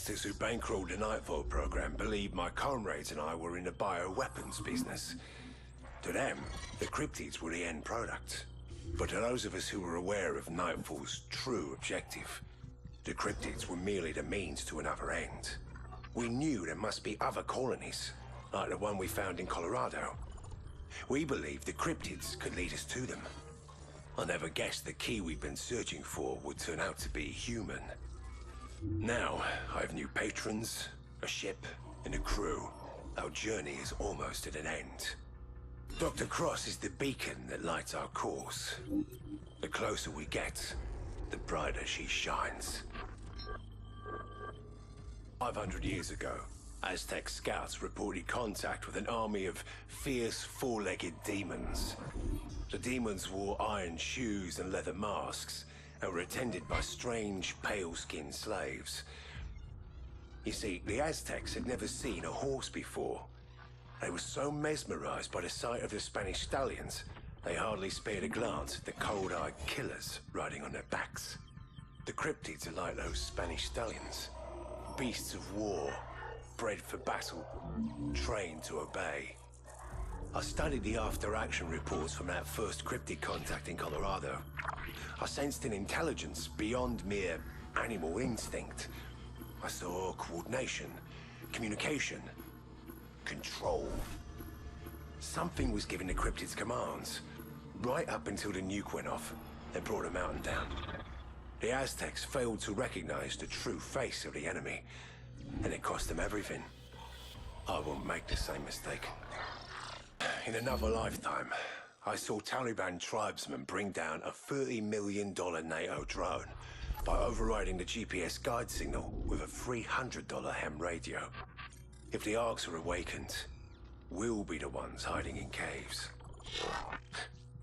investors who bankrolled the Nightfall program believed my comrades and I were in the bioweapons business. To them, the cryptids were the end product. But to those of us who were aware of Nightfall's true objective, the cryptids were merely the means to another end. We knew there must be other colonies, like the one we found in Colorado. We believed the cryptids could lead us to them. I never guessed the key we've been searching for would turn out to be human. Now, I have new patrons, a ship, and a crew. Our journey is almost at an end. Dr. Cross is the beacon that lights our course. The closer we get, the brighter she shines. 500 years ago, Aztec scouts reported contact with an army of fierce four-legged demons. The demons wore iron shoes and leather masks, and were attended by strange, pale-skinned slaves. You see, the Aztecs had never seen a horse before. They were so mesmerized by the sight of the Spanish stallions, they hardly spared a glance at the cold-eyed killers riding on their backs. The cryptids are like those Spanish stallions. Beasts of war, bred for battle, trained to obey. I studied the after-action reports from that first cryptid contact in Colorado. I sensed an intelligence beyond mere animal instinct. I saw coordination, communication, control. Something was giving the cryptids commands, right up until the nuke went off and brought a mountain down. The Aztecs failed to recognize the true face of the enemy, and it cost them everything. I won't make the same mistake. In another lifetime, I saw Taliban tribesmen bring down a $30 million NATO drone by overriding the GPS guide signal with a $300 ham radio. If the Arks are awakened, we'll be the ones hiding in caves.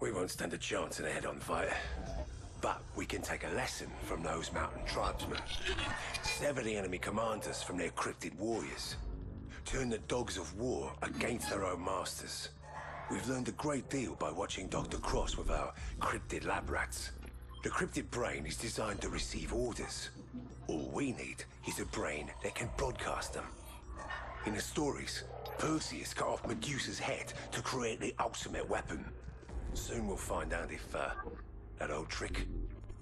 We won't stand a chance in a head-on fight, but we can take a lesson from those mountain tribesmen. Sever the enemy commanders from their cryptid warriors. Turn the dogs of war against their own masters. We've learned a great deal by watching Dr. Cross with our cryptid lab rats. The cryptid brain is designed to receive orders. All we need is a brain that can broadcast them. In the stories, Perseus cut off Medusa's head to create the ultimate weapon. Soon we'll find out if that old trick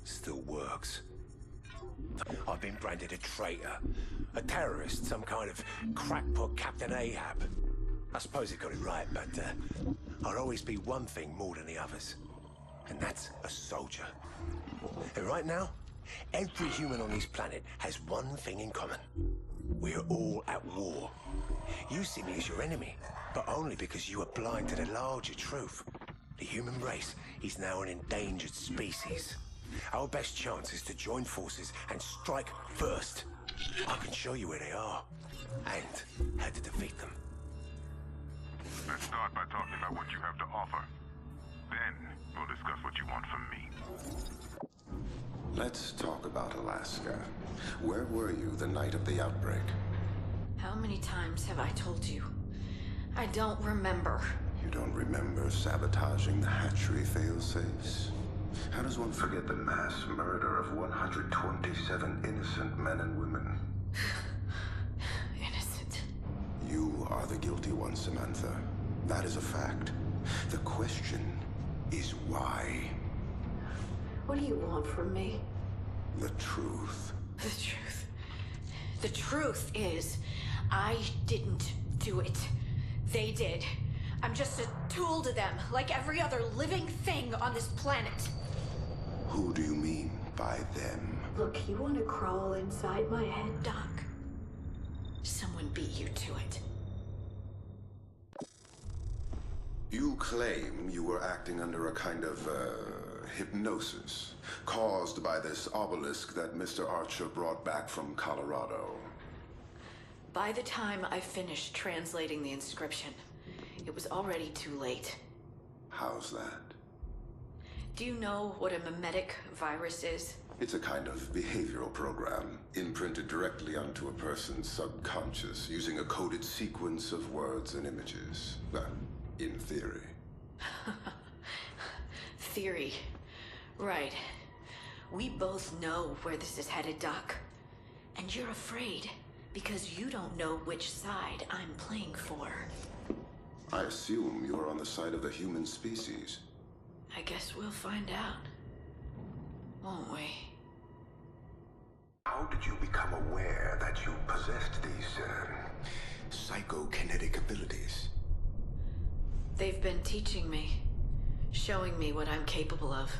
still works. I've been branded a traitor, a terrorist, some kind of crackpot Captain Ahab. I suppose it got it right, but I'll always be one thing more than the others, and that's a soldier. And right now, every human on this planet has one thing in common. We're all at war. You see me as your enemy, but only because you are blind to the larger truth. The human race is now an endangered species. Our best chance is to join forces and strike first. I can show you where they are, and how to defeat them. Let's start by talking about what you have to offer. Then, we'll discuss what you want from me. Let's talk about Alaska. Where were you the night of the outbreak? How many times have I told you? I don't remember. You don't remember sabotaging the hatchery failsafes? How does one forget the mass murder of 127 innocent men and women? Innocent. You are the guilty one, Samantha. That is a fact. The question is why? What do you want from me? The truth. The truth. The truth is, I didn't do it. They did. I'm just a tool to them, like every other living thing on this planet. Who do you mean by them? Look, you want to crawl inside my head, Doc? Someone beat you to it. You claim you were acting under a kind of, hypnosis, caused by this obelisk that Mr. Archer brought back from Colorado. By the time I finished translating the inscription, it was already too late. How's that? Do you know what a mimetic virus is? It's a kind of behavioral program, imprinted directly onto a person's subconscious, using a coded sequence of words and images. In theory. Theory. Right. We both know where this is headed, Doc. And you're afraid. Because you don't know which side I'm playing for. I assume you're on the side of the human species. I guess we'll find out. Won't we? How did you become aware that you possessed these, psychokinetic abilities? They've been teaching me. Showing me what I'm capable of.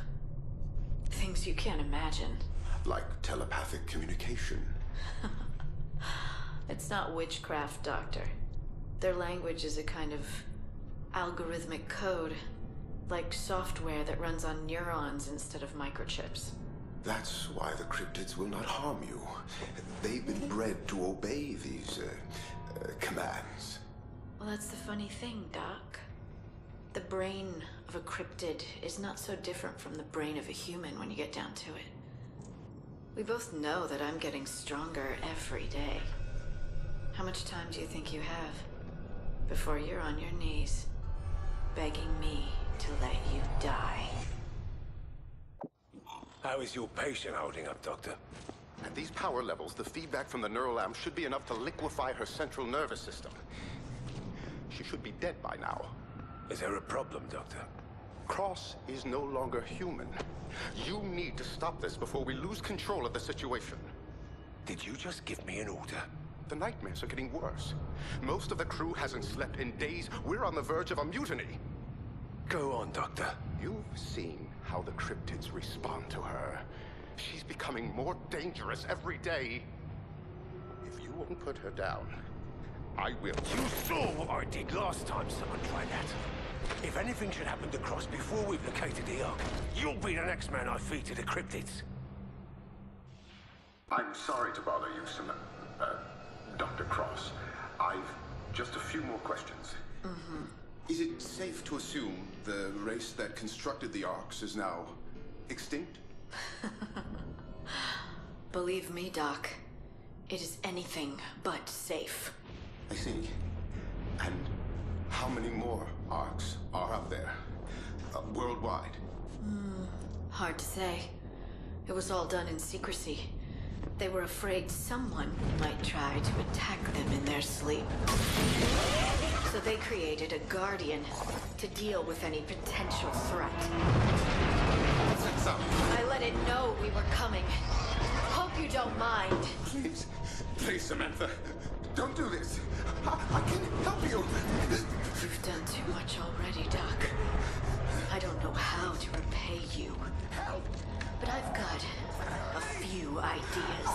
Things you can't imagine. Like telepathic communication? It's not witchcraft, Doctor. Their language is a kind of algorithmic code. Like software that runs on neurons instead of microchips. That's why the cryptids will not harm you. They've been bred to obey these, commands. Well, that's the funny thing, Doc. The brain of a cryptid is not so different from the brain of a human when you get down to it. We both know that I'm getting stronger every day. How much time do you think you have before you're on your knees, begging me to let you die? How is your patient holding up, Doctor? At these power levels, the feedback from the neural lamp should be enough to liquefy her central nervous system. She should be dead by now. Is there a problem, Doctor? Cross is no longer human. You need to stop this before we lose control of the situation. Did you just give me an order? The nightmares are getting worse. Most of the crew hasn't slept in days. We're on the verge of a mutiny. Go on, Doctor. You've seen how the cryptids respond to her. She's becoming more dangerous every day. If you won't put her down, I will. You saw what I did last time someone tried that. If anything should happen to Cross before we've located the Ark, you'll be the next man I feed to the cryptids. I'm sorry to bother you, Dr. Cross. I've just a few more questions. Is it safe to assume the race that constructed the Arks is now extinct? Believe me, Doc. It is anything but safe. I see. And how many more Arks are out there? Worldwide? Hard to say. It was all done in secrecy. They were afraid someone might try to attack them in their sleep. So they created a guardian to deal with any potential threat. What's that sound? I let it know we were coming. Hope you don't mind. Please, please, Samantha. Don't do this. I can help you. You've done too much already, Doc. I don't know how to repay you. Help. But I've got a few ideas.